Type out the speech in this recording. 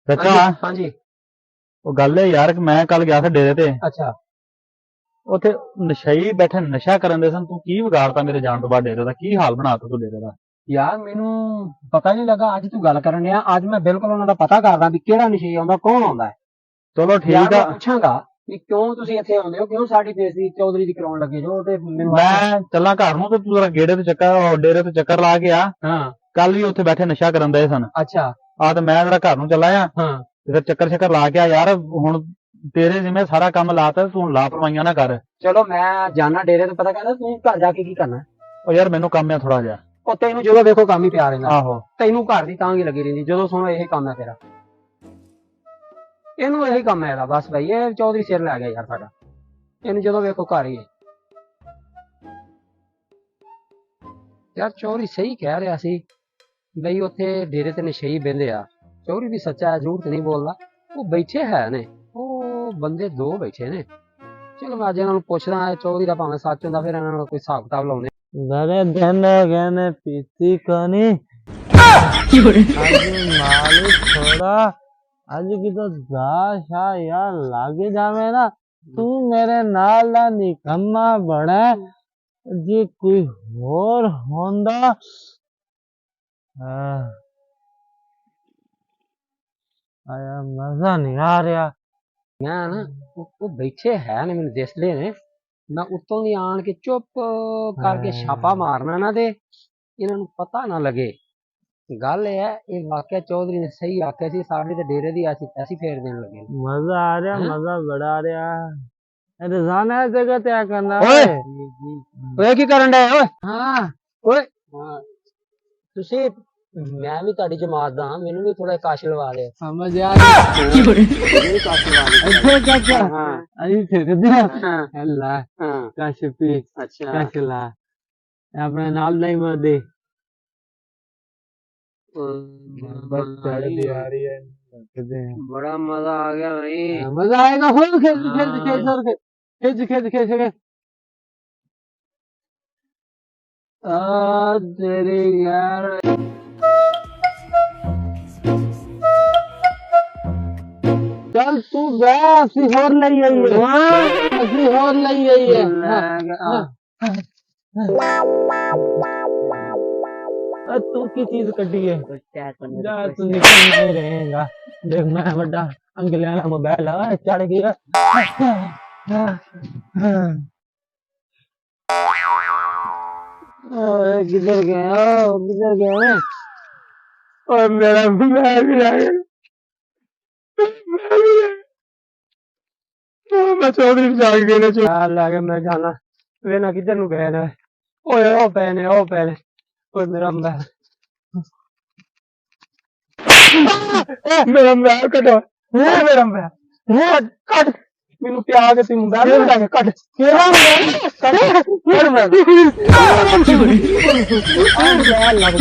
ਚਾਚਾ ਹਾਂਜੀ ਉਹ ਗੱਲ ਹੈ ਯਾਰ ਕਿ ਮੈਂ ਕੱਲ ਗਿਆ ਸੀ ਡੇਰੇ ਤੇ ਅੱਛਾ ਉੱਥੇ ਨਸ਼ਈ ਬੈਠੇ ਨਸ਼ਾ ਕਰਨ ਦੇ ਸਨ। ਤੂੰ ਕੀ ਵਿਗਾੜਤਾ ਮੇਰੇ ਜਾਣ ਤੋਂ ਬਾਅਦ ਡੇਰੇ ਦਾ? ਕੀ ਹਾਲ ਬਣਾਤਾ ਤੂੰ ਡੇਰੇ ਦਾ? ਯਾਰ ਮੈਨੂੰ ਪਤਾ ਨਹੀਂ ਲੱਗਾ ਅੱਜ ਤੂੰ ਗੱਲ ਕਰਨ ਡਿਆ। ਅੱਜ ਮੈਂ ਬਿਲਕੁਲ ਉਹਨਾਂ ਦਾ ਪਤਾ ਕਰਦਾ ਵੀ ਕਿਹੜਾ ਨਸ਼ੇ ਆਉਂਦਾ ਕੌਣ ਆਉਂਦਾ ਹੈ। ਚਲੋ ਯਾਰ ਠੀਕ ਮੈਂ ਆ। ਪੁੱਛਾਂਗਾ ਵੀ ਕਿਉਂ ਤੁਸੀਂ ਇੱਥੇ ਆਉਂਦੇ ਹੋ, ਕਿਉਂ ਸਾਡੀ ਬੇਇੱਜ਼ਤੀ ਚੌਧਰੀ ਦੀ ਕਰਾਉਣ ਲੱਗੇ ਜੋ ਤੇ ਮੈਨੂੰ ਮੈਂ ਚੱਲਾਂ ਘਰ ਨੂੰ ਤੇ ਤੂੰ ਜਰਾ ਗੇੜੇ ਤੇ ਚੱਕਰ ਡੇਰੇ ਤੇ ਚੱਕਰ ਲਾ ਕੇ ਆ। ਹਾਂ ਕੱਲ ਵੀ ਉੱਥੇ ਬੈਠੇ ਨਸ਼ਾ ਕਰਨ ਦੇ ਸਨ। ਅੱਛਾ ਆ ਤੇ ਮੈਂ ਜਰਾ ਘਰ ਨੂੰ ਚੱਲਾ ਆ ਹਾਂ ਤੇ ਫਿਰ ਚੱਕਰ ਲਾ ਕੇ ਆ ਯਾਰ। ਹੁਣ ਤੇਰੇ ਜਿਵੇਂ ਸਾਰਾ ਕੰਮ ਲਾਤਾ, ਤੂੰ ਲਾਪਰਵਾਹੀਆਂ ਨਾ ਕਰ। ਚਲੋ ਮੈਂ ਜਾਣਾ ਡੇਰੇ ਤੇ ਪਤਾ ਕਰਦਾ। ਤੂੰ ਘਰ ਜਾ ਕੇ ਕੀ ਕਰਨਾ? ਉਹ ਯਾਰ ਮੈਨੂੰ ਕੰਮ ਆ ਥੋੜਾ ਜਿਹਾ। ਉਹ ਤੈਨੂੰ ਜਦੋਂ ਵੇਖੋ ਕੰਮ ਹੀ ਪਿਆ ਰਹਿੰਦਾ। ਆਹੋ ਤੈਨੂੰ ਘਰ ਦੀ ਤਾਂ ਹੀ ਲੱਗੀ ਰਹਿੰਦੀ ਜਦੋਂ ਸੁਣੋ ਇਹ ਕੰਮ ਹੈ ਤੇਰਾ। ਇਹਨੂੰ ਇਹੀ ਕੰਮ ਹੈ ਇਹਦਾ ਬਸ ਭਾਈ। ਇਹ ਚੌਧਰੀ ਸਿਰ ਲੈ ਗਿਆ ਯਾਰ ਸਾਡਾ। ਇਹਨੂੰ ਜਦੋਂ ਵੇਖੋ ਘਰ ਹੀ ਹੈ। ਯਾਰ ਚੌਧਰੀ ਸਹੀ ਕਹਿ ਰਿਹਾ ਸੀ ਬਈ ਉੱਥੇ ਡੇਰੇ ਤੇ ਨਸ਼ਈ ਬਹਿੰਦੇ ਆ। ਚੌਧਰੀ ਵੀ ਸੱਚਾ ਹੈ, ਝੂਠ ਨਹੀਂ ਬੋਲਦਾ। ਉਹ ਬੈਠੇ ਹੈ ਨੇ, ਉਹ ਬੰਦੇ ਦੋ ਬੈਠੇ ਨੇ। ਚਲੋ ਮੈਂ ਅੱਜ ਇਹਨਾਂ ਨੂੰ ਪੁੱਛਦਾ ਚੌਧਰੀ ਦਾ ਭਾਵੇਂ ਸੱਚ ਹੁੰਦਾ ਫਿਰ ਇਹਨਾਂ ਨੂੰ ਕੋਈ ਹਿਸਾਬ ਕਿਤਾਬ ਲਾਉਂਦੇ। गने धने गने पीती कनी आज मालिक थोड़ा आज की तो जा यार लागे जावे ना। तू मेरे नाल ना निकम्मा बने जी कोई और होंदा। आया मजा नहीं आ रहा। ਮੈਂ ਨਾ ਉਹ ਬੈਠੇ ਹੈ ਨੇ ਮੈਨੂੰ ਦਿਸਦੇ ਨੇ। ਮੈਂ ਉੱਤੋਂ ਦੀ ਆਣ ਕੇ ਚੁੱਪ ਕਰਕੇ ਛਾਪਾ ਮਾਰਨਾ ਨਾ ਤੇ ਇਹਨਾਂ ਨੂੰ ਪਤਾ ਨਾ ਲੱਗੇ। ਗੱਲ ਇਹ ਹੈ ਇਹ ਵਾਕਿਆ ਚੌਧਰੀ ਨੇ ਸਹੀ ਆਖਿਆ ਸੀ। ਸਾਡੇ ਤੇ ਡੇਰੇ ਦੀ ਅਸੀਂ ਫੇਰ ਦੇਣ ਲੱਗੇ। मजा आ रहा मजा बड़ा आ रहा। अरे जाना है जगह तय करना। ਓਏ ਕੀ ਕਰਨ ਡਏ ਓਏ? ਹਾਂ ਓਏ ਹਾਂ ਤੁਸੀਂ ਮੈਂ ਵੀ ਤੁਹਾਡੀ ਜਮਾਤ ਦਾ ਹਾਂ। ਮੈਨੂੰ ਵੀ ਥੋੜਾ ਕਾਸ਼ ਲਵਾ ਦੇ। समझ आ रही ਮੈਨੂੰ ਕਾਸ਼ ਲਵਾ ਦੇ। अच्छा चाचा ਹਾਂ अरे फिर दे ਹਾਂ अल्लाह ਹਾਂ काशफी ਅੱਛਾ काशला अपने नाल नहीं मर दे। बस चढ़ती आ रही है। बड़ा मजा आ गया भाई। मजा आएगा। हो खेच तेरी यार चल तू असली होर नहीं आई है। असली होर नहीं आई है। तू की चीज कटी है? जा तू निकल नहीं रहेगा। देख मैं बड़ा अंगलियां मोबाइल चढ़ गया। किधर गया और मेरा मैं भी मैं चौधरी जाग गया लागे। मैं जाना वे ना किधर नु गए ने। ओए ओ पैने ओए मेरा मोबाइल मेरा मोबाइल कटो। मेरा मोबाइल कट मैनू प्या के तू मोबाइल लगा कट केड़ा मोबाइल कट मोबाइल लग